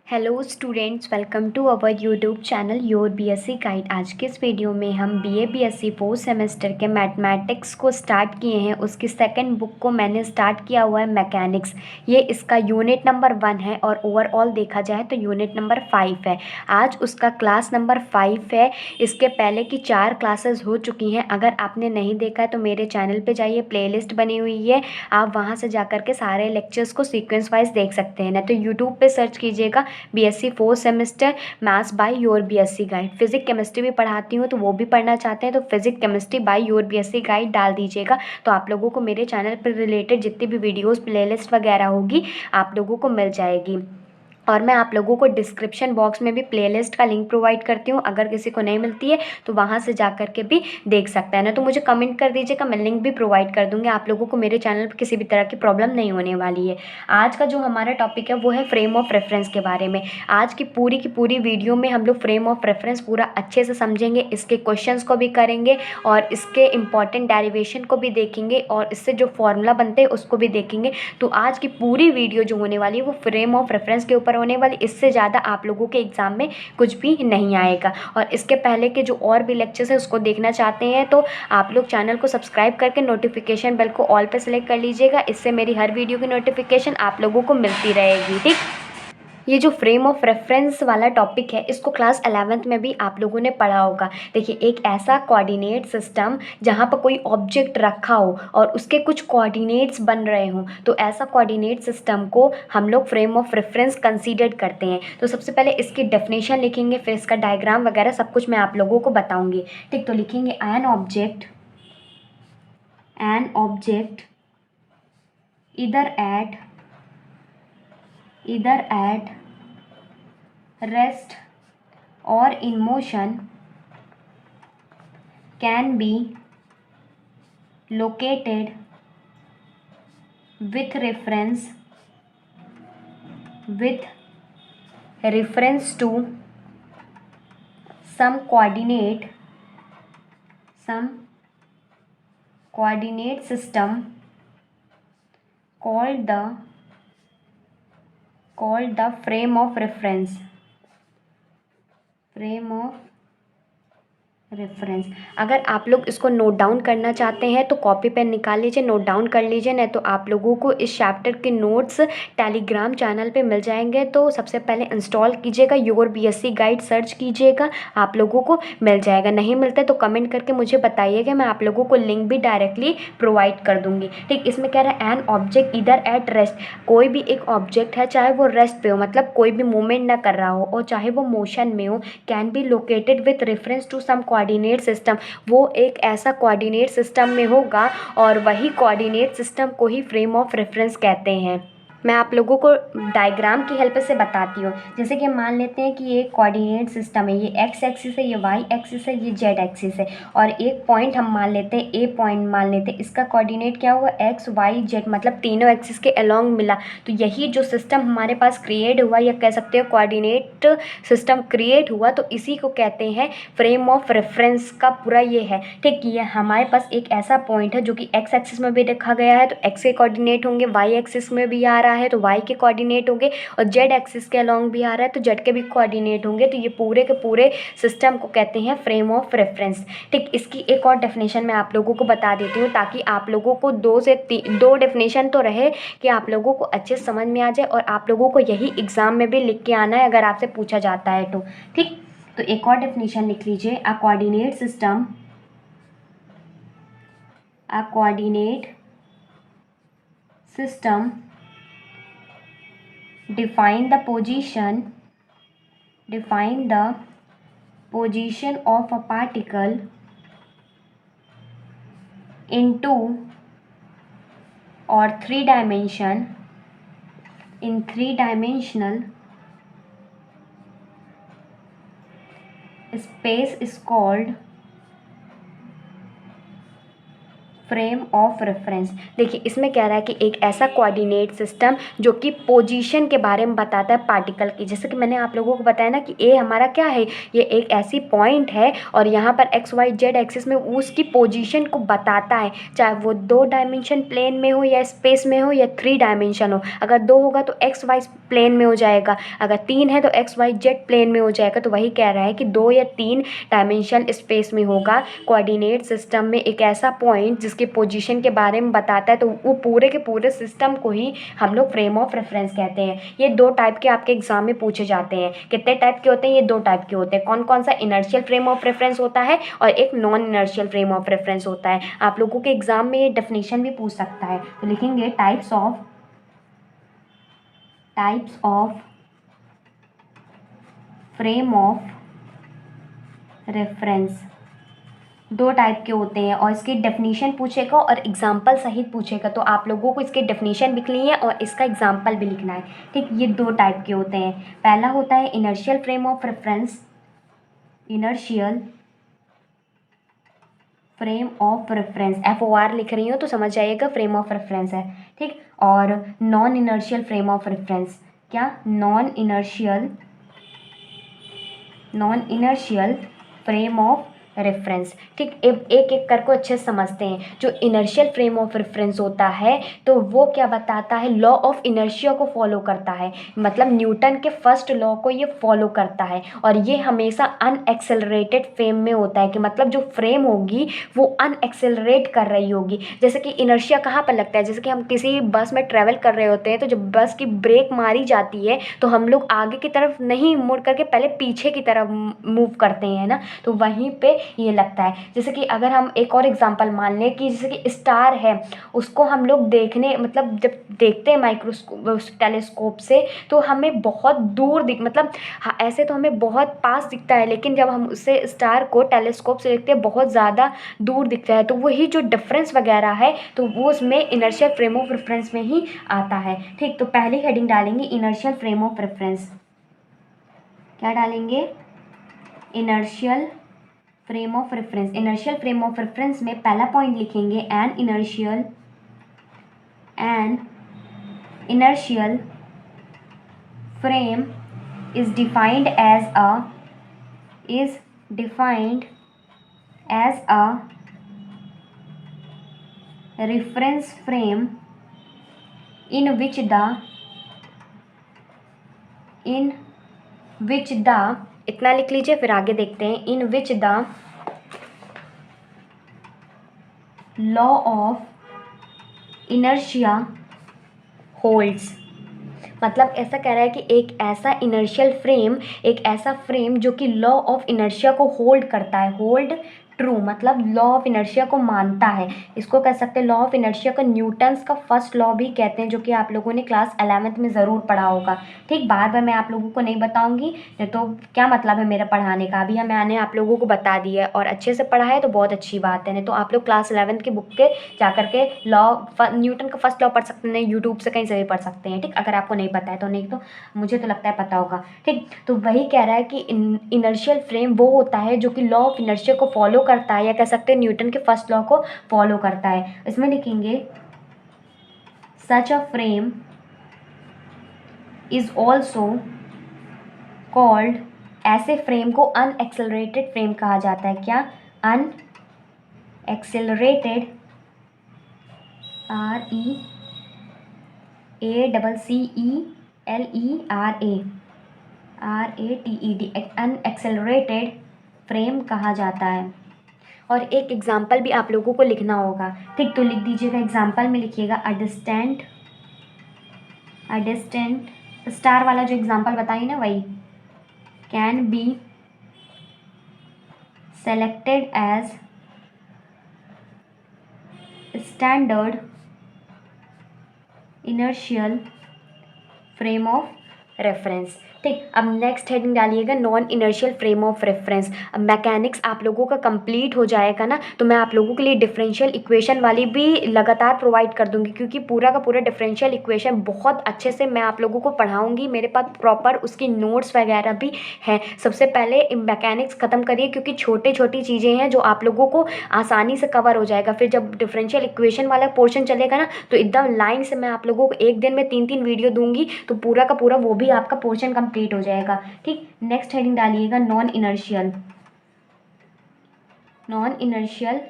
Hello students, welcome to our YouTube channel your BSc guide. आज के इस video में हम बीए बीएससी फोर्थ सेमेस्टर के मैथमेटिक्स को स्टार्ट किए हैं। उसकी सेकंड बुक को मैंने स्टार्ट किया हुआ है मैकेनिक्स। ये इसका यूनिट नंबर 1 है और ओवरऑल देखा जाए तो यूनिट नंबर 5 है। आज उसका क्लास नंबर 5 है। इसके पहले की 4 क्लासेस हो चुकी हैं। अगर आपने नहीं देखा है तो मेरे चैनल पर जाइए, प्लेलिस्ट बनी हुई है, आप वहाँ से जा के सारे लेक्चर्स को सीक्वेंस वाइज देख सकते हैं। ना तो यूट्यूब पर सर्च कीजिएगा BSc fourth semester maths by your BSc guide. Physics chemistry भी पढ़ाती हूँ, तो वो भी पढ़ना चाहते हैं तो physics chemistry by your BSc guide डाल दीजिएगा। तो आप लोगों को मेरे चैनल पर रिलेटेड जितनी भी वीडियोस प्लेलिस्ट वगैरह होगी आप लोगों को मिल जाएगी। और मैं आप लोगों को डिस्क्रिप्शन बॉक्स में भी प्लेलिस्ट का लिंक प्रोवाइड करती हूँ। अगर किसी को नहीं मिलती है तो वहाँ से जा कर के भी देख सकता है। ना तो मुझे कमेंट कर दीजिएगा, मैं लिंक भी प्रोवाइड कर दूँगी। आप लोगों को मेरे चैनल पर किसी भी तरह की प्रॉब्लम नहीं होने वाली है। आज का जो हमारा टॉपिक है वो है फ्रेम ऑफ रेफरेंस के बारे में। आज की पूरी वीडियो में हम लोग फ्रेम ऑफ रेफरेंस पूरा अच्छे से समझेंगे, इसके क्वेश्चंस को भी करेंगे और इसके इम्पॉर्टेंट डेरिवेशन को भी देखेंगे और इससे जो फॉर्मूला बनते हैं उसको भी देखेंगे। तो आज की पूरी वीडियो जो होने वाली है वो फ्रेम ऑफ रेफरेंस के ऊपर होने वाली। इससे ज़्यादा आप लोगों के एग्ज़ाम में कुछ भी नहीं आएगा। और इसके पहले के जो और भी लेक्चर्स है उसको देखना चाहते हैं तो आप लोग चैनल को सब्सक्राइब करके नोटिफिकेशन बेल को ऑल पे सेलेक्ट कर लीजिएगा। इससे मेरी हर वीडियो की नोटिफिकेशन आप लोगों को मिलती रहेगी। ठीक, ये जो फ्रेम ऑफ रेफरेंस वाला टॉपिक है इसको क्लास 11th में भी आप लोगों ने पढ़ा होगा। देखिए, एक ऐसा कोऑर्डिनेट सिस्टम जहाँ पर कोई ऑब्जेक्ट रखा हो और उसके कुछ कोऑर्डिनेट्स बन रहे हों, तो ऐसा कोऑर्डिनेट सिस्टम को हम लोग फ्रेम ऑफ रेफरेंस कंसीडर करते हैं। तो सबसे पहले इसकी डेफिनेशन लिखेंगे, फिर इसका डायग्राम वगैरह सब कुछ मैं आप लोगों को बताऊँगी। ठीक, तो लिखेंगे an object either at rest or in motion can be located with reference to some coordinate system called the frame of reference। अगर आप लोग इसको नोट डाउन करना चाहते हैं तो कॉपी पेन निकाल लीजिए, नोट डाउन कर लीजिए। नहीं तो आप लोगों को इस चैप्टर के नोट्स टेलीग्राम चैनल पे मिल जाएंगे। तो सबसे पहले इंस्टॉल कीजिएगा, योर बीएससी गाइड सर्च कीजिएगा, आप लोगों को मिल जाएगा। नहीं मिलता है तो कमेंट करके मुझे बताइएगा, मैं आप लोगों को लिंक भी डायरेक्टली प्रोवाइड कर दूँगी। ठीक, इसमें कह रहा है एन ऑब्जेक्ट इधर एट रेस्ट। कोई भी एक ऑब्जेक्ट है, चाहे वो रेस्ट पे हो, मतलब कोई भी मूवमेंट ना कर रहा हो, और चाहे वो मोशन में हो, can be located with reference to some coordinate system. वो एक ऐसा कोऑर्डिनेट सिस्टम में होगा और वही कोऑर्डिनेट सिस्टम को ही फ्रेम ऑफ रेफरेंस कहते हैं। मैं आप लोगों को डायग्राम की हेल्प से बताती हूँ। जैसे कि मान लेते हैं कि ये कोऑर्डिनेट सिस्टम है, ये एक्स एक्सिस है, ये वाई एक्सिस है, ये जेड एक्सिस है, और एक पॉइंट हम मान लेते हैं, ए पॉइंट मान लेते हैं। इसका कोऑर्डिनेट क्या हुआ, एक्स वाई जेड, मतलब तीनों एक्सिस के अलोंग मिला। तो यही जो सिस्टम हमारे पास क्रिएट हुआ, या कह सकते हो कोऑर्डिनेट सिस्टम क्रिएट हुआ, तो इसी को कहते हैं फ्रेम ऑफ रेफरेंस का पूरा ये है। ठीक, ये हमारे पास एक ऐसा पॉइंट है जो कि एक्स एक्सिस में भी रखा गया है, तो एक्स के कोऑर्डिनेट होंगे, वाई एक्सिस में भी आ रहा है तो वाई के कोऑर्डिनेट होंगे, और जेड एक्सिस के अलोंग भी आ रहा है तो जेड के भी कोऑर्डिनेट होंगे। तो ये पूरे के पूरे सिस्टम को कहते हैं फ्रेम ऑफ रेफरेंस। ठीक, इसकी एक और डेफिनेशन मैं आप लोगों को बता देती हूँ, ताकि आप लोगों को दो डेफिनेशन तो रहे कि आप लोगों को अच्छे समझ में आ जाए, और आप लोगों को यही एग्जाम में भी लिख के आना है अगर आपसे पूछा जाता है तो। ठीक, तो एक और डेफिनेशन लिख लीजिए, अ coordinate system define the position of a particle in two or three-dimensional space is called frame of reference. देखिए इसमें कह रहा है कि एक ऐसा कोऑर्डिनेट सिस्टम जो कि पोजीशन के बारे में बताता है पार्टिकल की। जैसे कि मैंने आप लोगों को बताया ना कि ए हमारा क्या है, ये एक ऐसी पॉइंट है और यहाँ पर एक्स वाई जेड एक्सिस में उसकी पोजीशन को बताता है, चाहे वो 2 डायमेंशन प्लेन में हो या स्पेस में हो या 3 डायमेंशन हो। अगर 2 होगा तो एक्स वाई प्लेन में हो जाएगा, अगर 3 है तो एक्स वाई जेड प्लेन में हो जाएगा। तो वही कह रहा है कि 2 या 3 डायमेंशन स्पेस में होगा कोऑर्डिनेट सिस्टम में एक ऐसा पॉइंट जिसकी पोजीशन के बारे में बताता है, तो वो पूरे के पूरे सिस्टम को ही हम लोग फ्रेम ऑफ रेफरेंस कहते हैं। ये 2 टाइप के आपके एग्जाम में पूछे जाते हैं। कितने टाइप के होते हैं? ये 2 टाइप के होते हैं। कौन कौन सा? इनर्शियल फ्रेम ऑफ रेफरेंस होता है और एक non inertial frame of reference होता है। आप लोगों के एग्जाम में ये डेफिनेशन भी पूछ सकता है, तो लिखेंगे types of frame of reference 2 type के होते हैं और इसकी डेफिनेशन पूछेगा और एग्जाम्पल सहित पूछेगा। तो आप लोगों को इसकी डेफिनेशन लिखनी है और इसका एग्जाम्पल भी लिखना है। ठीक, ये 2 टाइप के होते हैं। पहला होता है inertial frame of reference, inertial frame of reference, FOR लिख रही हूँ तो समझ जाइएगा फ्रेम ऑफ रेफरेंस है। ठीक, और non inertial frame of reference, क्या? Non inertial frame of reference. ठीक, एक एक करके अच्छे से समझते हैं। जो इनर्शियल फ्रेम ऑफ रेफरेंस होता है तो वो क्या बताता है? लॉ ऑफ इनर्शिया को फॉलो करता है, मतलब न्यूटन के फर्स्ट लॉ को ये फॉलो करता है और ये हमेशा अनएक्सेलरेटेड फ्रेम में होता है, कि मतलब जो फ्रेम होगी वो अनएक्सेलरेट कर रही होगी। जैसे कि इनर्शिया कहाँ पर लगता है? जैसे कि हम किसी बस में ट्रैवल कर रहे होते हैं तो जब बस की ब्रेक मारी जाती है तो हम लोग आगे की तरफ नहीं मुड़ करके पहले पीछे की तरफ मूव करते हैं ना, तो वहीं पे ये लगता है। जैसे कि अगर हम एक और एग्जांपल मान लें कि जैसे कि स्टार है, उसको हम लोग देखने मतलब जब देखते हैं माइक्रोस्कोप टेलीस्कोप से तो हमें बहुत दूर मतलब ऐसे तो हमें बहुत पास दिखता है, लेकिन जब हम उससे स्टार को टेलीस्कोप से देखते हैं बहुत ज़्यादा दूर दिखता है। तो वही जो डिफरेंस वगैरह है तो वो उसमें इनर्शियल फ्रेम ऑफ रेफरेंस में ही आता है। ठीक, तो पहली हेडिंग डालेंगे इनर्शियल फ्रेम ऑफ रेफरेंस। क्या डालेंगे? Inertial frame of reference. Inertial frame of reference में पहला पॉइंट लिखेंगे an inertial frame is defined as a reference frame in which the इतना लिख लीजिए, फिर आगे देखते हैं। in which the law of inertia holds, मतलब ऐसा कह रहा है कि एक ऐसा इनर्शियल फ्रेम, एक ऐसा फ्रेम जो कि लॉ ऑफ इनर्शिया को होल्ड करता है। होल्ड ट्रू मतलब लॉ ऑफ इनर्शिया को मानता है। इसको कह सकते हैं लॉ ऑफ इनर्शिया को न्यूटन्स का फर्स्ट लॉ भी कहते हैं, जो कि आप लोगों ने क्लास 11th में ज़रूर पढ़ा होगा। ठीक, बार बार मैं आप लोगों को नहीं बताऊंगी, नहीं तो क्या मतलब है मेरा पढ़ाने का। अभी मैंने आप लोगों को बता दिया है और अच्छे से पढ़ा है तो बहुत अच्छी बात है, नहीं तो आप लोग क्लास 11th की बुक के जा करके न्यूटन का फर्स्ट लॉ पढ़ सकते हैं, यूट्यूब से कहीं से भी पढ़ सकते हैं। ठीक, अगर आपको नहीं पता है तो, नहीं तो मुझे तो लगता है पता होगा। ठीक, तो वही कह रहा है कि इनर्शियल फ्रेम वो होता है जो कि लॉ ऑफ इनर्शिया को फॉलो करता है, या कह सकते हैं न्यूटन के फर्स्ट लॉ को फॉलो करता है। इसमें लिखेंगे such a frame is also called, ऐसे फ्रेम को अनएक्सेलरेटेड फ्रेम कहा जाता है। क्या? अनएक्सेलरेटेड, REACCELERATED अनएक्सेलरेटेड फ्रेम कहा जाता है। और एक एग्जाम्पल भी आप लोगों को लिखना होगा। ठीक, तो लिख दीजिएगा, एग्जाम्पल में लिखिएगा अ डिस्टेंट स्टार वाला जो एग्जाम्पल बताइए ना, वही can be selected as standard inertial frame of reference. ठीक, अब नेक्स्ट हेडिंग डालिएगा non inertial frame of reference. अब मैकेनिक्स आप लोगों का कंप्लीट हो जाएगा ना, तो मैं आप लोगों के लिए डिफरेंशियल इक्वेशन वाली भी लगातार प्रोवाइड कर दूंगी, क्योंकि पूरा का पूरा डिफरेंशियल इक्वेशन बहुत अच्छे से मैं आप लोगों को पढ़ाऊंगी। मेरे पास प्रॉपर उसकी नोट्स वगैरह भी हैं। सबसे पहले मैकेनिक्स ख़त्म करिए, क्योंकि छोटी छोटी चीज़ें हैं जो आप लोगों को आसानी से कवर हो जाएगा। फिर जब डिफरेंशियल इक्वेशन वाला पोर्शन चलेगा ना, तो एकदम लाइन से मैं आप लोगों को एक दिन में 3-3 वीडियो दूंगी, तो पूरा का पूरा वो भी आपका पोर्शन कंप्लीट हो जाएगा। ठीक, नेक्स्ट हेडिंग डालिएगा non inertial. Non inertial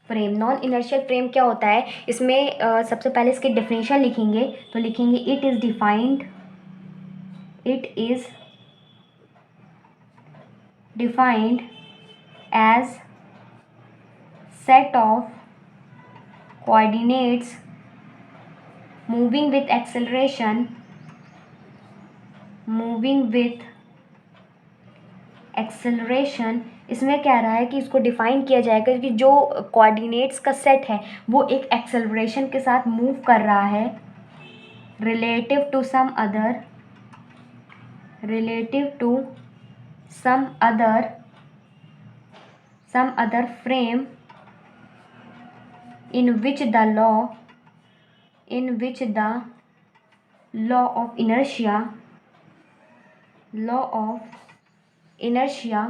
frame. Non inertial frame क्या होता है, इसमें सबसे पहले इसके डेफिनेशन लिखेंगे, तो लिखेंगे it is defined as set of coordinates moving with acceleration। इसमें कह रहा है कि इसको डिफाइन किया जाएगा कि जो कोऑर्डिनेट्स का सेट है वो एक एक्सेलरेशन के साथ मूव कर रहा है relative to some other frame in which the law of inertia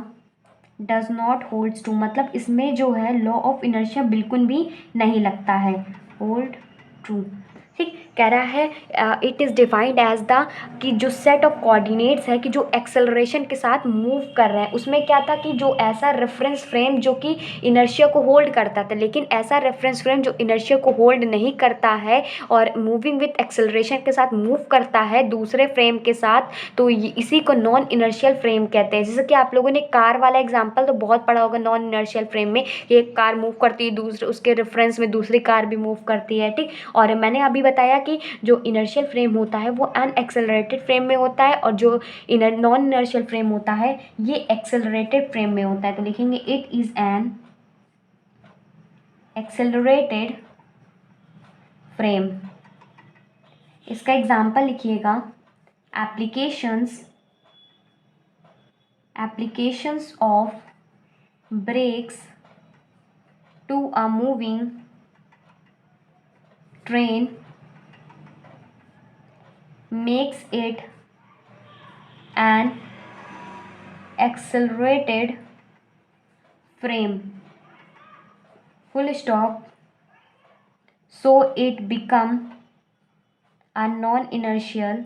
does not holds to। मतलब इसमें जो है लॉ ऑफ इनर्शिया बिल्कुल भी नहीं लगता है, होल्ड ट्रू। ठीक, कह रहा है it is defined as the, कि जो सेट ऑफ कोऑर्डिनेट्स है कि जो एक्सेलरेशन के साथ मूव कर रहे हैं, उसमें क्या था कि जो ऐसा रेफरेंस फ्रेम जो कि इनर्शिया को होल्ड करता था, लेकिन ऐसा रेफरेंस फ्रेम जो इनर्शिया को होल्ड नहीं करता है और मूविंग विथ एक्सेलरेशन के साथ मूव करता है दूसरे फ्रेम के साथ, तो इसी को नॉन इनर्शियल फ्रेम कहते हैं। जैसे कि आप लोगों ने कार वाला एग्जांपल तो बहुत पढ़ा होगा, नॉन इनर्शियल फ्रेम में एक कार मूव करती है, दूसरे उसके रेफरेंस में दूसरी कार भी मूव करती है। ठीक, और मैंने अभी बताया कि जो इनर्शियल फ्रेम होता है वो अनएक्सेलरेटेड फ्रेम में होता है, और जो नॉन इनर्शियल फ्रेम होता है ये एक्सेलरेटेड फ्रेम में होता है। तो लिखेंगे it is an accelerated frame. इसका एग्जाम्पल लिखिएगा, applications of brakes to a moving train makes it an accelerated frame, full stop, so it become a non-inertial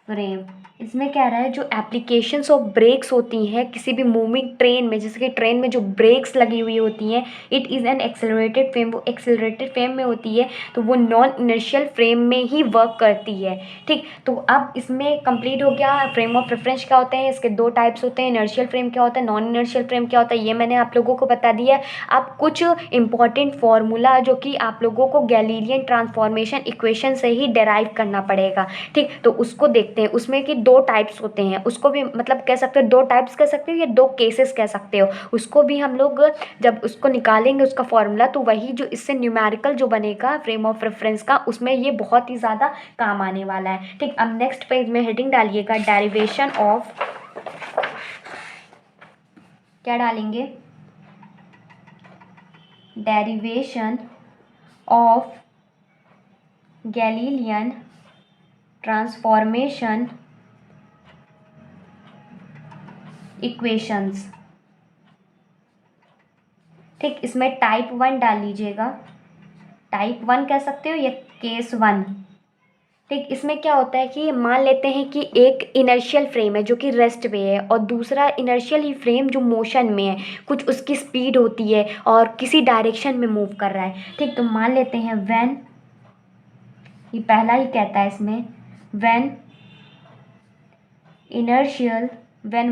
frame. इसमें कह रहा है जो एप्लीकेशंस ऑफ ब्रेक्स होती हैं किसी भी मूविंग ट्रेन में, जैसे कि ट्रेन में जो ब्रेक्स लगी हुई होती हैं, it is an accelerated frame, वो एक्सेलरेटेड फ्रेम में होती है, तो वो नॉन इनर्शियल फ्रेम में ही वर्क करती है। ठीक, तो अब इसमें कंप्लीट हो गया फ्रेम ऑफ रेफरेंस क्या होते हैं, इसके दो टाइप्स होते हैं, इनर्शियल फ्रेम क्या होता है, नॉन इनर्शियल फ्रेम क्या होता है, ये मैंने आप लोगों को बता दिया। अब कुछ इंपॉर्टेंट फार्मूला जो कि आप लोगों को गैलीलियन ट्रांसफॉर्मेशन इक्वेशन से ही डेराइव करना पड़ेगा। ठीक, तो उसको देखते हैं। उसमें कि दो टाइप्स होते हैं, उसको भी मतलब कह सकते हो, दो टाइप्स कह सकते हो या दो केसेस कह सकते हो, उसको भी हम लोग जब उसको निकालेंगे उसका फॉर्मूला, तो वही जो इससे न्यूमेरिकल जो बनेगा फ्रेम ऑफ रेफरेंस का, उसमें ये बहुत ही ज़्यादा काम आने वाला है। ठीक, अब नेक्स्ट पेज में हेडिंग डालिएगा डेरिवेशन ऑफ, क्या डालेंगे, derivation of Galilean transformation equations. ठीक, इसमें टाइप 1 डाल लीजिएगा, टाइप 1 कह सकते हो या केस 1। ठीक, इसमें क्या होता है कि मान लेते हैं कि एक इनर्शियल फ्रेम है जो कि रेस्ट पे है, और दूसरा इनर्शियल ही फ्रेम जो मोशन में है, कुछ उसकी स्पीड होती है और किसी डायरेक्शन में मूव कर रहा है। ठीक, तो मान लेते हैं व्हेन, ये पहला ही कहता है इसमें, when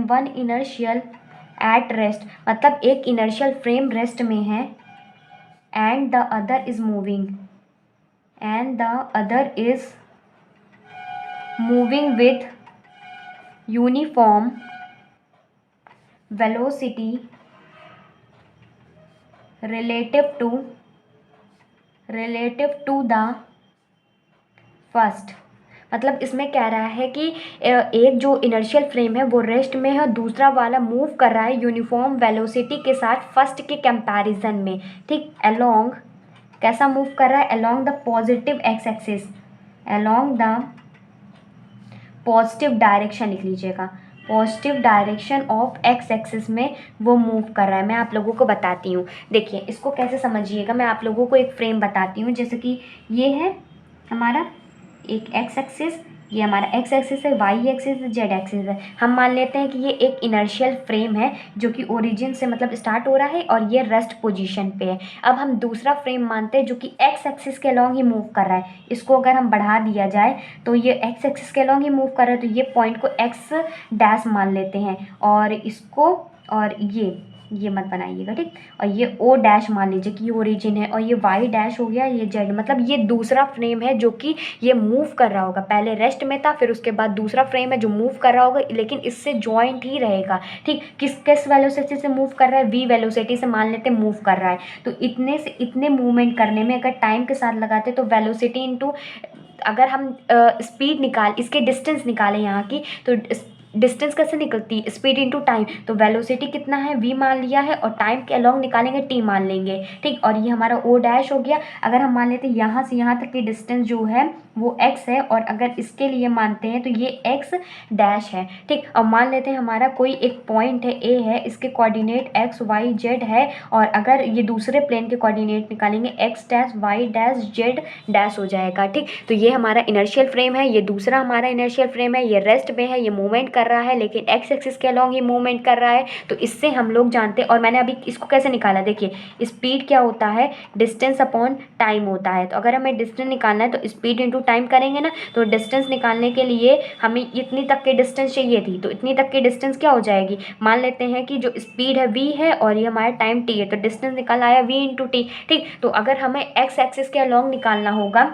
one inertial at rest, मतलब एक इनर्शियल फ्रेम रेस्ट में है, and the other is moving with uniform velocity relative to the first, मतलब इसमें कह रहा है कि एक जो इनर्शियल फ्रेम है वो रेस्ट में है, दूसरा वाला मूव कर रहा है यूनिफॉर्म वेलोसिटी के साथ फर्स्ट के कंपैरिजन में। ठीक, अलोंग, कैसा मूव कर रहा है, along the positive x axis, along the positive direction लिख लीजिएगा, positive direction of x axis में वो मूव कर रहा है। मैं आप लोगों को बताती हूँ, देखिए इसको कैसे समझिएगा। मैं आप लोगों को एक फ्रेम बताती हूँ, जैसे कि ये है हमारा एक एक्स एक्सिस, ये हमारा एक्स एक्सिस है, वाई एक्सिस है, जेड एक्सिस है। हम मान लेते हैं कि ये एक इनर्शियल फ्रेम है जो कि ओरिजिन से मतलब स्टार्ट हो रहा है और ये रेस्ट पोजीशन पे है। अब हम दूसरा फ्रेम मानते हैं जो कि एक्स एक्सिस के अलॉन्ग ही मूव कर रहा है। इसको अगर हम बढ़ा दिया जाए तो ये एक्स एक्सिस के अलॉन्ग ही मूव कर रहा है, तो ये पॉइंट को एक्स डैश मान लेते हैं, और इसको, और ये मत बनाइएगा, ठीक। और ये ओ डैश मान लीजिए कि ये ओरिजिन है, और ये वाई डैश हो गया, ये जेड, मतलब ये दूसरा फ्रेम है जो कि ये मूव कर रहा होगा। पहले रेस्ट में था, फिर उसके बाद दूसरा फ्रेम है जो मूव कर रहा होगा, लेकिन इससे जॉइंट ही रहेगा। ठीक, किस वेलोसिटी से मूव कर रहा है, वी वेलोसिटी से मान लेते मूव कर रहा है। तो इतने से इतने मूवमेंट करने में अगर टाइम के साथ लगाते तो वेलोसिटी इंटू, अगर हम स्पीड निकाल, इसके डिस्टेंस निकालें यहाँ की, तो डिस्टेंस कैसे निकलती है, स्पीड इंटू टाइम। तो वेलोसिटी कितना है, v मान लिया है, और टाइम के अलॉन्ग निकालेंगे t मान लेंगे। ठीक, और ये हमारा o डैश हो गया। अगर हम मान लेते हैं यहाँ से यहाँ तक की डिस्टेंस जो है वो x है, और अगर इसके लिए मानते हैं तो ये x डैश है। ठीक, अब मान लेते हैं हमारा कोई एक पॉइंट है a है, इसके कोऑर्डिनेट x y z है, और अगर ये दूसरे प्लेन के कोऑर्डिनेट निकालेंगे x dash y dash z dash हो जाएगा। ठीक, तो ये हमारा इनर्शियल फ्रेम है, ये दूसरा हमारा इनर्शियल फ्रेम है, ये रेस्ट में है, ये मूवमेंट कर रहा है, लेकिन एक्स एक्सिस के अलॉन्ग ही मूवमेंट कर रहा है। तो इससे हम लोग जानते हैं, और मैंने अभी इसको कैसे निकाला, देखिए स्पीड क्या होता है, डिस्टेंस अपॉन टाइम होता है। तो अगर हमें डिस्टेंस निकालना है तो स्पीड इंटू टाइम करेंगे ना, तो डिस्टेंस निकालने के लिए हमें इतनी तक की डिस्टेंस चाहिए थी, तो इतनी तक की डिस्टेंस क्या हो जाएगी, मान लेते हैं कि जो स्पीड है v है और ये हमारा टाइम t है, तो डिस्टेंस निकल आया v इंटू टी। ठीक, तो अगर हमें एक्स एक्सिस के अलॉन्ग निकालना होगा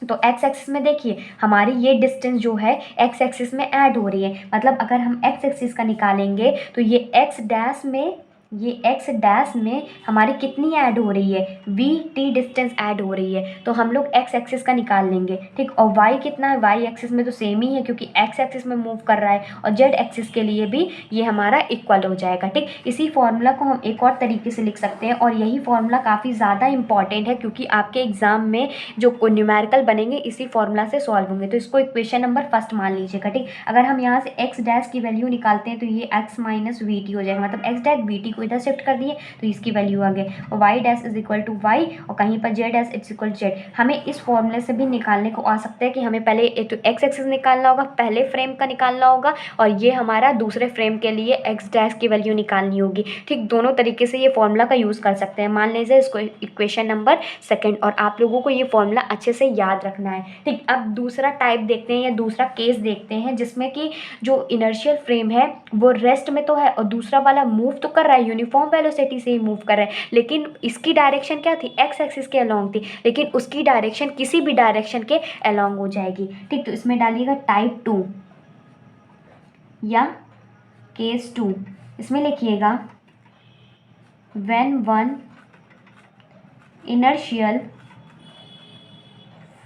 तो एक्स एक्सिस में देखिए हमारी ये डिस्टेंस जो है एक्स एक्सिस में ऐड हो रही है, मतलब अगर हम एक्स एक्सिस का निकालेंगे तो ये एक्स डैश में, ये एक्स डैश में हमारी कितनी ऐड हो रही है, वी टी डिस्टेंस ऐड हो रही है, तो हम लोग एक्स एक्सिस का निकाल लेंगे। ठीक, और वाई कितना है, वाई एक्सिस में तो सेम ही है क्योंकि एक्स एक्सिस में मूव कर रहा है, और जेड एक्सिस के लिए भी ये हमारा इक्वल हो जाएगा। ठीक, इसी फॉर्मूला को हम एक और तरीके से लिख सकते हैं, और यही फॉर्मूला काफ़ी ज़्यादा इंपॉर्टेंट है क्योंकि आपके एग्जाम में जो न्यूमेरिकल बनेंगे इसी फॉर्मूला से सॉल्व होंगे। तो इसको इक्वेशन नंबर फर्स्ट मान लीजिएगा। ठीक, अगर हम यहाँ से एक्स डैश की वैल्यू निकालते हैं तो ये एक्स माइनस वी टी हो जाएगा, मतलब एक्स डैश वी टी को इधर शिफ्ट कर दिए तो इसकी वैल्यू आ गई, और y dash is equal to y, और कहीं पर z dash is equal z. हमें इस फॉर्मूले से भी निकालने को आ सकता है कि हमें पहले तो एक्स एक्सिस निकालना होगा, पहले फ्रेम का निकालना होगा, और ये हमारा दूसरे फ्रेम के लिए एक्स डैश की वैल्यू निकालनी होगी। ठीक, दोनों तरीके से ये फॉर्मूला का यूज़ कर सकते हैं। मान लीजिए इसको इक्वेशन नंबर सेकेंड, और आप लोगों को ये फॉर्मूला अच्छे से याद रखना है। ठीक, अब दूसरा टाइप देखते हैं या दूसरा केस देखते हैं जिसमें कि जो इनर्शियल फ्रेम है वो रेस्ट में तो है और दूसरा वाला मूव तो कर रहा है, यूनिफॉर्म वेलोसिटी से ही मूव कर रहा है, लेकिन इसकी डायरेक्शन क्या थी, एक्स एक्सिस के अलॉन्ग थी, लेकिन उसकी डायरेक्शन किसी भी डायरेक्शन के अलॉन्ग हो जाएगी। ठीक, तो इसमें डालिएगा टाइप 2 या केस 2, इसमें लिखिएगा when one inertial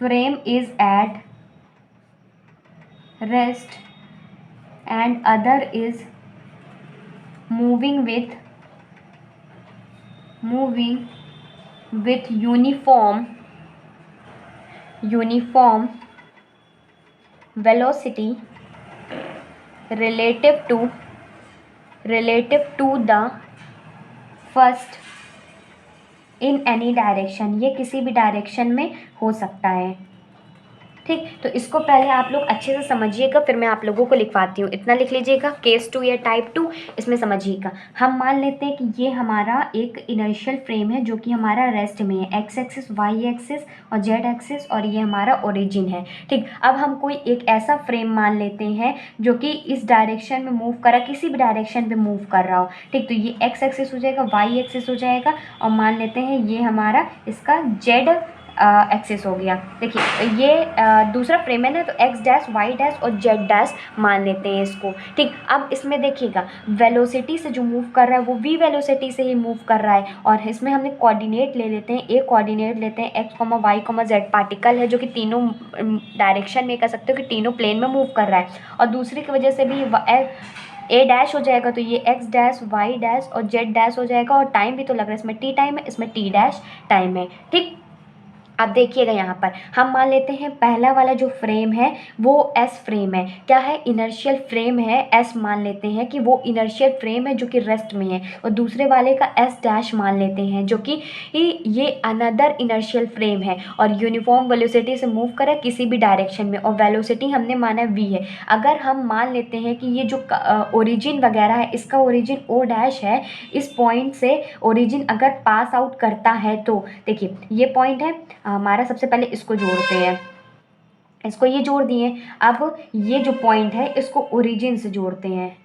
frame is at rest and other is moving with uniform velocity relative to the first in any direction, ये किसी भी डायरेक्शन में हो सकता है। ठीक, तो इसको पहले आप लोग अच्छे से समझिएगा, फिर मैं आप लोगों को लिखवाती हूँ। इतना लिख लीजिएगा, केस 2 या टाइप 2, इसमें समझिएगा। हम मान लेते हैं कि ये हमारा एक इनर्शियल फ्रेम है जो कि हमारा रेस्ट में है, एक्स एक्सिस, वाई एक्सिस और जेड एक्सिस, और ये हमारा ओरिजिन है। ठीक, अब हम कोई एक ऐसा फ्रेम मान लेते हैं जो कि इस डायरेक्शन में मूव कर रहा है, किसी भी डायरेक्शन में मूव कर रहा हो। ठीक, तो ये एक्स एक्सिस हो जाएगा, वाई एक्सिस हो जाएगा, और मान लेते हैं ये हमारा इसका जेड एक्सिस हो गया। देखिए ये दूसरा फ्रेम है ना, तो एक्स डैश वाई डैश और जेड डैश मान लेते हैं इसको। ठीक, अब इसमें देखिएगा वेलोसिटी से जो मूव कर रहा है वो वी वेलोसिटी से ही मूव कर रहा है, और इसमें हमने कोऑर्डिनेट ले लेते हैं, एक कोऑर्डिनेट लेते हैं x comma y comma z, particle है जो कि तीनों डायरेक्शन में कह सकते हो कि तीनों प्लेन में मूव कर रहा है, और दूसरी की वजह से भी ए डैश हो जाएगा, तो ये एक्स डैश वाई डैश और जेड डैश हो जाएगा, और टाइम भी तो लग रहा है इसमें टी टाइम है, इसमें टी डैश टाइम है। ठीक, अब देखिएगा यहाँ पर हम मान लेते हैं पहला वाला जो फ्रेम है वो एस फ्रेम है। क्या है? इनर्शियल फ्रेम है, एस मान लेते हैं कि वो इनर्शियल फ्रेम है जो कि रेस्ट में है, और दूसरे वाले का एस डैश मान लेते हैं जो कि ये अनदर इनर्शियल फ्रेम है, और यूनिफॉर्म वेलोसिटी से मूव करे किसी भी डायरेक्शन में, और वेलोसिटी हमने माना वी है। अगर हम मान लेते हैं कि ये जो ओरिजिन वगैरह है इसका ओरिजिन ओ डैश है, इस पॉइंट से ओरिजिन अगर पास आउट करता है तो देखिए ये पॉइंट है हमारा, सबसे पहले इसको जोड़ते हैं, इसको ये जोड़ दिए। अब ये जो पॉइंट है इसको ओरिजिन से जोड़ते हैं।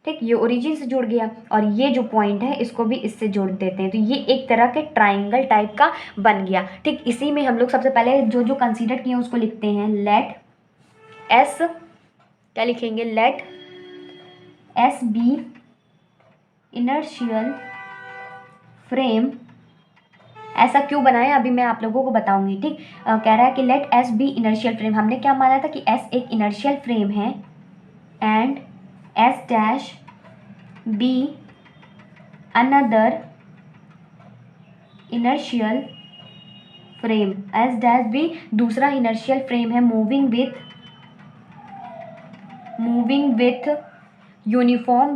ठीक, ये ओरिजिन से जुड़ गया, और ये जो पॉइंट है इसको भी इससे जोड़ देते हैं, तो ये एक तरह के ट्राइंगल टाइप का बन गया। ठीक, इसी में हम लोग सबसे पहले जो जो कंसीडर किए उसको लिखते हैं, लेट एस, क्या लिखेंगे, let S be inertial frame. ऐसा क्यों बनाया अभी मैं आप लोगों को बताऊंगी। ठीक, कह रहा है कि let S be inertial frame, हमने क्या माना था कि एस एक इनर्शियल फ्रेम है, and S dash be another inertial frame, S dash be दूसरा इनर्शियल फ्रेम है मूविंग विथ यूनिफॉर्म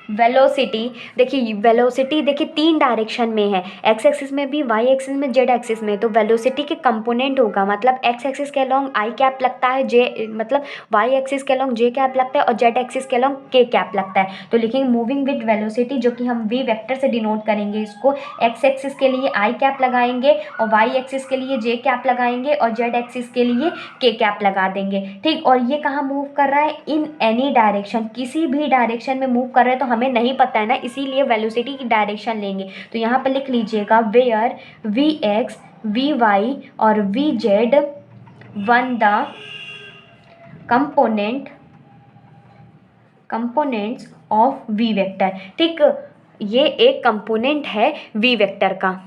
वेलोसिटी। देखिए वेलोसिटी देखिए तीन डायरेक्शन में है, एक्स एक्सिस में भी, वाई एक्सिस में, जेड एक्सिस में, तो वेलोसिटी के कंपोनेंट होगा, मतलब एक्स एक्सिस के अलोंग आई कैप लगता है, जे मतलब वाई एक्सिस के अलोंग जे कैप लगता है, और जेड एक्सिस के अलोंग के कैप लगता है। तो लिखेंगे मूविंग विद वेलोसिटी, जो कि हम वी वेक्टर से डिनोट करेंगे इसको, एक्स एक्सिस के लिए आई कैप लगाएंगे, और वाई एक्सिस के लिए जे कैप लगाएंगे, और जेड एक्सिस के लिए के कैप लगा देंगे। ठीक, और ये कहाँ मूव कर रहा है? इन एनी डायरेक्शन, किसी भी डायरेक्शन में मूव कर रहा है, तो हमें नहीं पता है ना, इसीलिए वेलोसिटी की डायरेक्शन लेंगे। तो यहाँ पर लिख लीजिएगा where V X V Y और V Z one the components of V vector. ठीक, ये एक कंपोनेंट है वी वेक्टर का,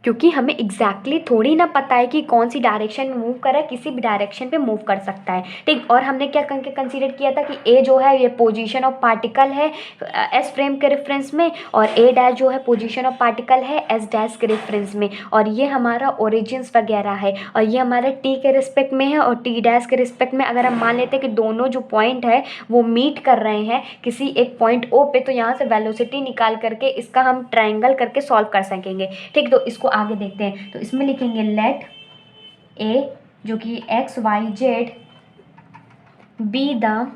क्योंकि हमें एग्जैक्टली थोड़ी ना पता है कि कौन सी डायरेक्शन में मूव कर रहा है, किसी भी डायरेक्शन पे मूव कर सकता है। ठीक, और हमने क्या करके कंसीडर किया था कि ए जो है ये पोजीशन ऑफ पार्टिकल है एस फ्रेम के रेफरेंस में, और ए डैश जो है पोजीशन ऑफ पार्टिकल है एस डैश के रेफरेंस में, और ये हमारा ओरिजिन्स वगैरह है, और ये हमारे टी के रिस्पेक्ट में है, और टी डैश के रिस्पेक्ट में अगर हम मान लेते हैं कि दोनों जो पॉइंट है वो मीट कर रहे हैं किसी एक पॉइंट ओ पे, तो यहाँ से वेलोसिटी निकाल करके इसका हम ट्राइंगल करके सॉल्व कर सकेंगे। ठीक, तो इसको आगे देखते हैं। तो इसमें लिखेंगे लेट ए जो कि x y z be the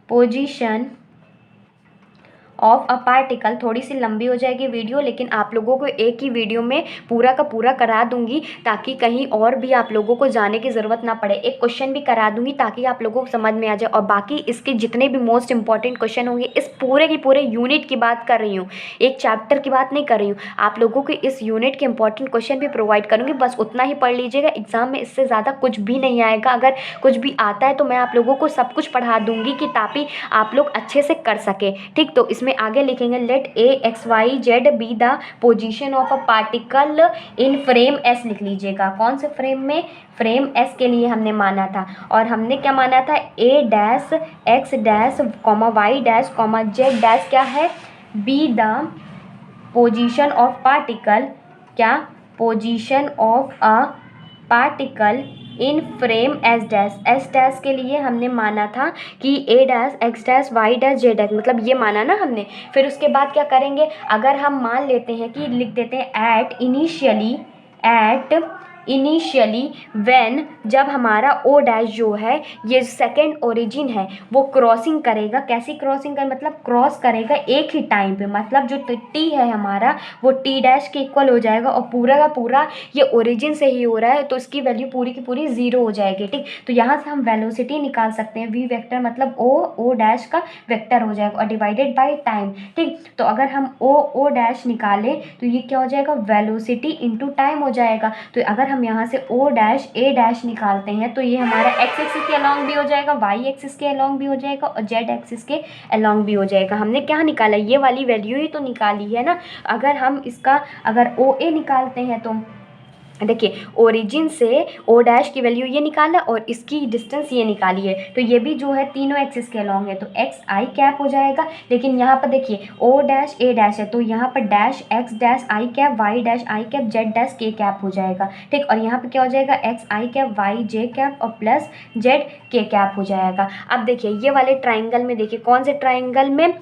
position of a particle. थोड़ी सी लंबी हो जाएगी वीडियो, लेकिन आप लोगों को एक ही वीडियो में पूरा का पूरा करा दूंगी, ताकि कहीं और भी आप लोगों को जाने की ज़रूरत ना पड़े। एक क्वेश्चन भी करा दूंगी ताकि आप लोगों को समझ में आ जाए, और बाकी इसके जितने भी मोस्ट इंपॉर्टेंट क्वेश्चन होंगे, इस पूरे की पूरे यूनिट की बात कर रही हूँ, एक चैप्टर की बात नहीं कर रही हूँ, आप लोगों को इस यूनिट के इंपॉर्टेंट क्वेश्चन भी प्रोवाइड करूँगी। बस उतना ही पढ़ लीजिएगा, एग्जाम में इससे ज़्यादा कुछ भी नहीं आएगा। अगर कुछ भी आता है तो मैं आप लोगों को सब कुछ पढ़ा दूंगी कि ताकि आप लोग अच्छे से कर सके। ठीक, तो इसमें आगे लिखेंगे let A x y z be the position of a particle in frame S. लिख लीजिएगा कौन से फ्रेम में, फ्रेम एस के लिए हमने माना था, और हमने क्या माना था, A dash x dash comma Y dash comma Z dash क्या है, be the position of particle, क्या, position of a particle in frame S dash. S dash के लिए हमने माना था कि A dash x dash Y dash Z dash, मतलब ये माना ना हमने। फिर उसके बाद क्या करेंगे, अगर हम मान लेते हैं कि लिख देते हैं एट इनिशियली व्हेन, जब हमारा ओ डैश जो है ये सेकेंड ओरिजिन है वो क्रॉसिंग करेगा। कैसी क्रॉसिंग कर, मतलब क्रॉस करेगा एक ही टाइम पे, मतलब जो टी है हमारा वो टी डैश के इक्वल हो जाएगा और पूरा का पूरा ये ओरिजिन से ही हो रहा है तो इसकी वैल्यू पूरी की पूरी ज़ीरो हो जाएगी। ठीक, तो यहाँ से हम वेलोसिटी निकाल सकते हैं, वी वेक्टर मतलब ओ डैश का वेक्टर हो जाएगा और डिवाइडेड बाय टाइम। ठीक, तो अगर हम ओ डैश निकालें तो ये क्या हो जाएगा, वेलोसिटी इंटू टाइम हो जाएगा। तो अगर हम यहाँ से ओ डैश ए डैश निकालते हैं तो ये हमारा एक्स एक्सिस के अलॉन्ग भी हो जाएगा, वाई एक्सिस के अलॉन्ग भी हो जाएगा और जेड एक्सिस के अलॉन्ग भी हो जाएगा। हमने क्या निकाला, ये वाली वैल्यू ही तो निकाली है ना। अगर हम इसका अगर ओ ए निकालते हैं तो देखिए ओरिजिन से ओ डैश की वैल्यू ये निकाला और इसकी डिस्टेंस ये निकाली है, तो ये भी जो है तीनों एक्सिस के अलॉन्ग है तो एक्स आई कैप हो जाएगा। लेकिन यहाँ पर देखिए ओ डैश ए डैश है तो यहाँ पर dash x dash i cap, y dash i cap, z dash k cap हो जाएगा। ठीक, और यहाँ पर क्या हो जाएगा, x i cap, y j cap और प्लस जेड के कैप हो जाएगा। अब देखिए ये वाले ट्राइंगल में, देखिए कौन से ट्राइंगल में,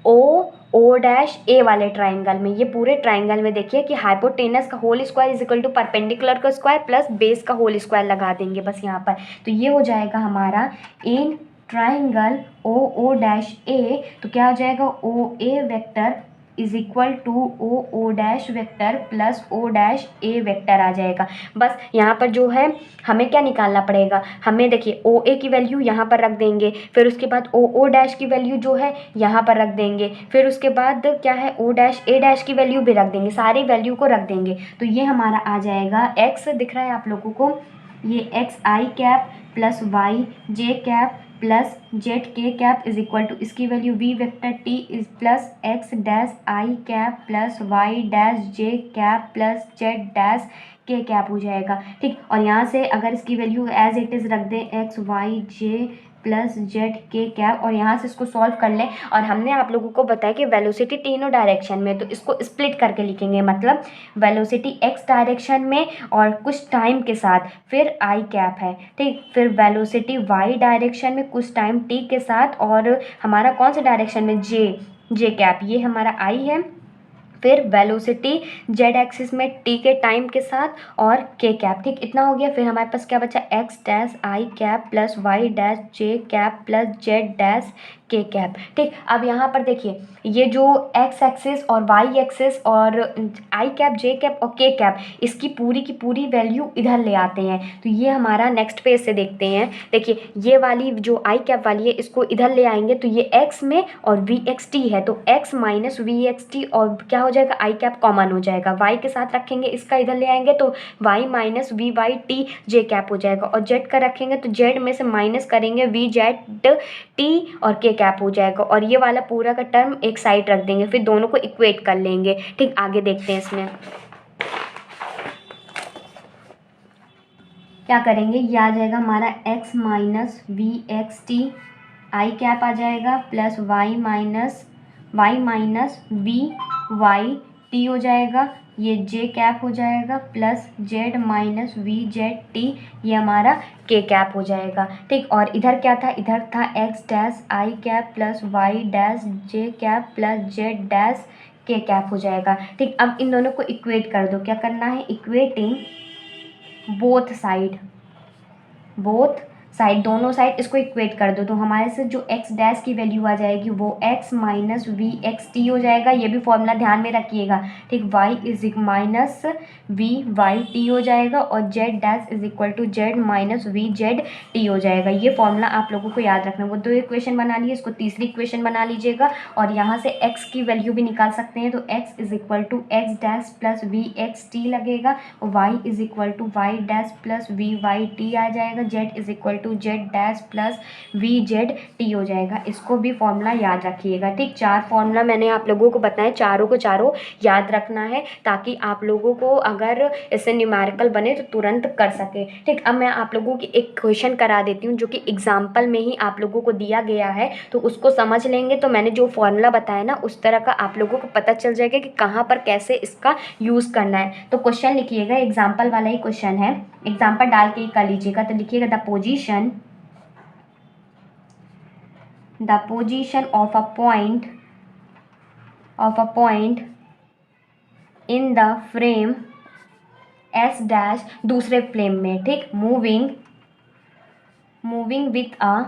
ओ डैश ए वाले ट्राइंगल में, ये पूरे ट्राइंगल में देखिए कि हाइपोटेनस का whole square is equal to perpendicular का स्क्वायर प्लस बेस का होल स्क्वायर लगा देंगे बस यहाँ पर। तो ये हो जाएगा हमारा इन ट्राइंगल ओ डैश ए, तो क्या हो जाएगा, O A vector is equal to O dash vector plus O dash A vector आ जाएगा। बस यहाँ पर जो है हमें क्या निकालना पड़ेगा, हमें देखिए ओ ए की वैल्यू यहाँ पर रख देंगे, फिर उसके बाद ओ डैश की वैल्यू जो है यहाँ पर रख देंगे, फिर उसके बाद क्या है ओ डैश ए डैश की वैल्यू भी रख देंगे, सारी वैल्यू को रख देंगे। तो ये हमारा आ जाएगा एक्स, दिख रहा है आप लोगों को, ये x i cap plus y j cap plus z k cap is equal to इसकी value v vector t is plus x dash i cap plus y dash j cap plus z dash k cap हो जाएगा। ठीक, और यहाँ से अगर इसकी value as it is रख दें एक्स वाई जे प्लस जेड के कैप और यहाँ से इसको सॉल्व कर लें। और हमने आप लोगों को बताया कि वेलोसिटी तीनों डायरेक्शन में, तो इसको स्प्लिट करके लिखेंगे, मतलब वेलोसिटी एक्स डायरेक्शन में और कुछ टाइम के साथ फिर आई कैप है। ठीक, फिर वेलोसिटी वाई डायरेक्शन में कुछ टाइम टी के साथ और हमारा कौन से डायरेक्शन में, जे कैप, ये हमारा आई है। फिर वेलोसिटी जेड एक्सिस में टी के टाइम के साथ और के कैप। ठीक, इतना हो गया। फिर हमारे पास क्या बचा, x dash i cap plus y dash j cap plus z dash k cap. ठीक, अब यहाँ पर देखिए ये जो एक्स एक्सिस और वाई एक्सिस और आई कैप जे कैप और के कैप, इसकी पूरी की पूरी वैल्यू इधर ले आते हैं। तो ये हमारा नेक्स्ट पेज से देखते हैं। देखिए ये वाली जो आई कैप वाली है इसको इधर ले आएंगे तो ये एक्स में और वी एक्स टी है तो x minus we x t और क्या हो जाएगा, आई कैप कॉमन हो जाएगा, वाई के साथ रखेंगे इसका इधर ले आएंगे तो y minus we Y t j cap हो जाएगा और जेड का रखेंगे तो जेड में से माइनस करेंगे वी जेड टी और के कैप हो जाएगा और ये वाला पूरा का टर्म एक साइड रख देंगे, फिर दोनों को इक्वेट कर लेंगे। ठीक, आगे देखते हैं इसमें क्या करेंगे। ये आ जाएगा हमारा X minus we x T I cap आ जाएगा plus Y minus we Y T हो जाएगा, ये जे कैप हो जाएगा plus Z minus V Z T, ये हमारा के कैप हो जाएगा। ठीक, और इधर क्या था, इधर था x dash i cap plus y dash j cap plus z dash k cap हो जाएगा। ठीक, अब इन दोनों को इक्वेट कर दो। क्या करना है, इक्वेटिंग बोथ साइड दोनों साइड इसको इक्वेट कर दो तो हमारे से जो एक्स डैश की वैल्यू आ जाएगी वो x minus we x t हो जाएगा। ये भी फॉर्मूला ध्यान में रखिएगा। ठीक, y is minus we Y T हो जाएगा और z dash is equal to z minus V Z T हो जाएगा। ये फॉर्मूला आप लोगों को याद रखना। वो दो इक्वेशन बना लिए, इसको तीसरी इक्वेशन बना लीजिएगा और यहाँ से एक्स की वैल्यू भी निकाल सकते हैं तो X is equal to x dash plus V x T लगेगा और Y is equal to Y dash plus V Y T आ जाएगा, Z is equal to Z dash plus V Z T हो जाएगा। इसको भी फॉर्मूला याद रखिएगा। ठीक, चार फॉर्मूला मैंने आप लोगों को बताया, चारों को चारों याद रखना है ताकि आप लोगों को अगर इससे न्यूमेरिकल बने तो तुरंत कर सके। ठीक, अब मैं आप लोगों की एक क्वेश्चन करा देती हूँ जो कि एग्जाम्पल में ही आप लोगों को दिया गया है, तो उसको समझ लेंगे तो मैंने जो फॉर्मूला बताया ना उस तरह का आप लोगों को पता चल जाएगा कि कहाँ पर कैसे इसका यूज़ करना है। तो क्वेश्चन लिखिएगा, एग्जाम्पल वाला ही क्वेश्चन है, एग्जाम्पल डाल के ही कर लीजिएगा। तो लिखिएगा the position of a point in the frame S dash दूसरे फ्रेम में, ठीक, मूविंग विथ अ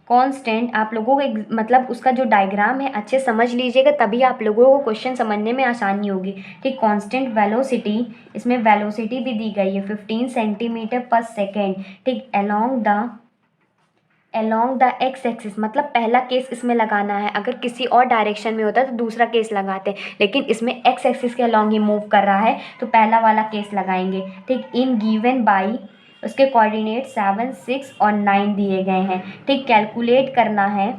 कांस्टेंट। आप लोगों को मतलब उसका जो डायग्राम है अच्छे समझ लीजिएगा, तभी आप लोगों को क्वेश्चन समझने में आसानी होगी, ठीक। कांस्टेंट वेलोसिटी, इसमें वेलोसिटी भी दी गई है 15 सेंटीमीटर पर सेकेंड, ठीक। अलोंग द एक्स एक्सिस, मतलब पहला केस इसमें लगाना है। अगर किसी और डायरेक्शन में होता तो दूसरा केस लगाते, लेकिन इसमें एक्स एक्सिस के अलोंग ही मूव कर रहा है तो पहला वाला केस लगाएंगे, ठीक। इन गिवन बाई, उसके कोऑर्डिनेट 7, 6 और 9 दिए गए हैं, ठीक। कैलकुलेट करना है,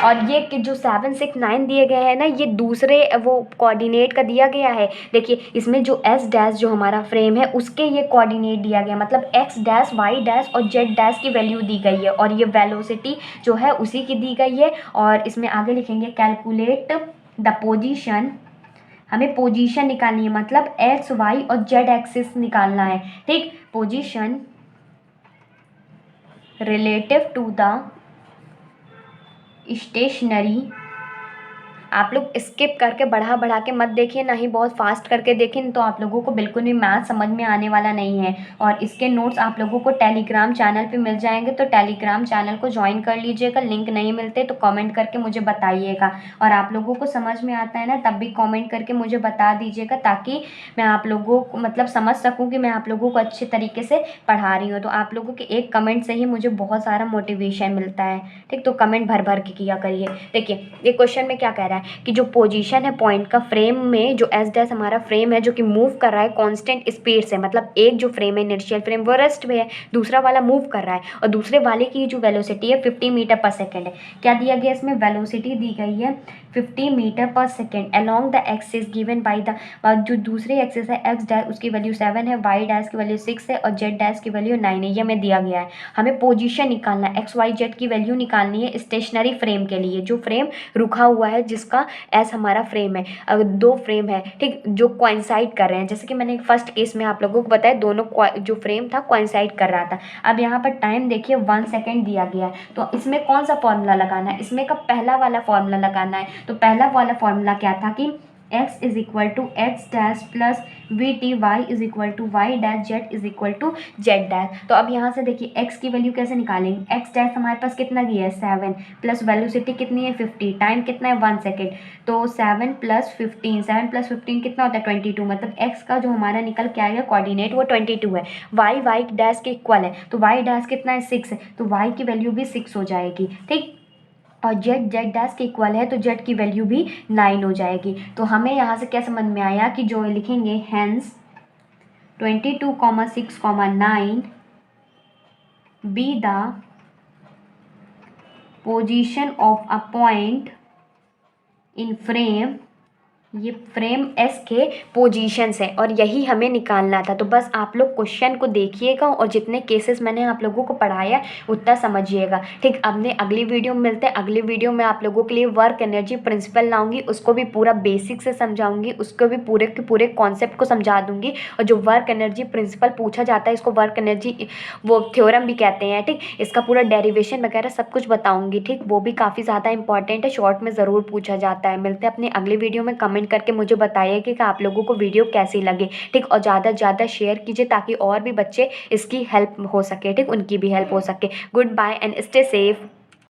और ये कि जो 7, 6, 9 दिए गए हैं ना, ये दूसरे वो कोऑर्डिनेट का दिया गया है। देखिए इसमें जो एस डैश जो हमारा फ्रेम है उसके ये कोऑर्डिनेट दिया गया, मतलब एक्स डैश, वाई डैश और जेड डैश की वैल्यू दी गई है, और ये वेलोसिटी जो है उसी की दी गई है। और इसमें आगे लिखेंगे कैलकुलेट द पोजीशन, हमें पोजीशन निकालनी है, मतलब एक्स, वाई और जेड एक्सिस निकालना है, ठीक। Position relative to the stationary, आप लोग स्किप करके बढ़ा के मत देखिए, ना ही बहुत फास्ट करके देखें, तो आप लोगों को बिल्कुल भी मैथ समझ में आने वाला नहीं है। और इसके नोट्स आप लोगों को टेलीग्राम चैनल पे मिल जाएंगे, तो टेलीग्राम चैनल को ज्वाइन कर लीजिएगा। लिंक नहीं मिलते तो कमेंट करके मुझे बताइएगा, और आप लोगों को समझ में आता है ना तब भी कॉमेंट करके मुझे बता दीजिएगा, ताकि मैं आप लोगों को मतलब समझ सकूँ कि मैं आप लोगों को अच्छे तरीके से पढ़ा रही हूँ। तो आप लोगों के एक कमेंट से ही मुझे बहुत सारा मोटिवेशन मिलता है, ठीक। तो कमेंट भर के किया करिए। देखिए ये क्वेश्चन में क्या कह रहा है कि जो पोजीशन है पॉइंट का फ्रेम में, जो एस डैश हमारा फ्रेम है जो कि मूव कर रहा है कांस्टेंट स्पीड से, मतलब एक जो फ्रेम है इनर्शियल फ्रेम वो रेस्ट में है, दूसरा वाला मूव कर रहा है, और दूसरे वाले की जो वेलोसिटी है 50 मीटर पर सेकेंड है। क्या दिया गया इसमें, वेलोसिटी दी गई है 50 मीटर पर second along the axis given by the, जो दूसरी एक्सिस है एक्स डैश उसकी वैल्यू 7 है, वाई डैश की वैल्यू 6 है और जेड डैश की वैल्यू 9 है। ये हमें दिया गया है, हमें पोजीशन निकालना है, एक्स वाई जेड की वैल्यू निकालनी है स्टेशनरी फ्रेम के लिए, जो फ्रेम रुका हुआ है जिसका एस हमारा फ्रेम है। अगर दो फ्रेम है, ठीक, जो कोइंसाइड कर रहे हैं, जैसे कि मैंने फर्स्ट केस में आप लोगों को बताया दोनों जो फ्रेम था कोइंसाइड कर रहा था। अब यहाँ पर टाइम देखिए 1 सेकेंड दिया गया है, तो इसमें कौन सा फॉर्मूला लगाना है, इसमें का पहला वाला फॉर्मूला लगाना है। तो पहला वाला फॉर्मूला क्या था कि x is equal to x dash plus v t, y is equal to Y dash, z is equal to Z dash. तो अब यहाँ से देखिए x की वैल्यू कैसे निकालेंगे, x डैश हमारे पास कितना दिया है 7, प्लस वेलोसिटी कितनी है 50, टाइम कितना है 1 सेकेंड, तो 7 प्लस 15, 7 प्लस 15 कितना होता है 22, मतलब x का जो हमारा निकल के आएगा कोऑर्डिनेट वो 22 है। वाई डैश के इक्वल है, तो वाई डैश कितना है 6 है, तो y की वैल्यू भी 6 हो जाएगी, ठीक। और जेड डैश के इक्वल है तो जेड की वैल्यू भी 9 हो जाएगी। तो हमें यहाँ से क्या समझ में आया कि जो लिखेंगे hence 22, 6, 9 be the position of a point in frame, ये फ्रेम एस के पोजीशंस है और यही हमें निकालना था। तो बस आप लोग क्वेश्चन को देखिएगा और जितने केसेस मैंने आप लोगों को पढ़ाया उतना समझिएगा, ठीक। अपने अगली वीडियो में मिलते हैं। अगली वीडियो में आप लोगों के लिए वर्क एनर्जी प्रिंसिपल लाऊंगी, उसको भी पूरा बेसिक से समझाऊंगी, उसको भी पूरे के पूरे कॉन्सेप्ट को समझा दूंगी। और जो वर्क एनर्जी प्रिंसिपल पूछा जाता है इसको वर्क एनर्जी वो थ्योरम भी कहते हैं, ठीक। इसका पूरा डेरिवेशन वगैरह सब कुछ बताऊँगी, ठीक। वो भी काफ़ी ज़्यादा इंपॉर्टेंट है, शॉर्ट में ज़रूर पूछा जाता है। मिलते हैं अपने अगली वीडियो में। कमेंट करके मुझे बताइए कि आप लोगों को वीडियो कैसी लगे, ठीक। और ज़्यादा से ज़्यादा शेयर कीजिए ताकि और भी बच्चे इसकी हेल्प हो सके, ठीक, उनकी भी हेल्प हो सके। Goodbye and stay safe.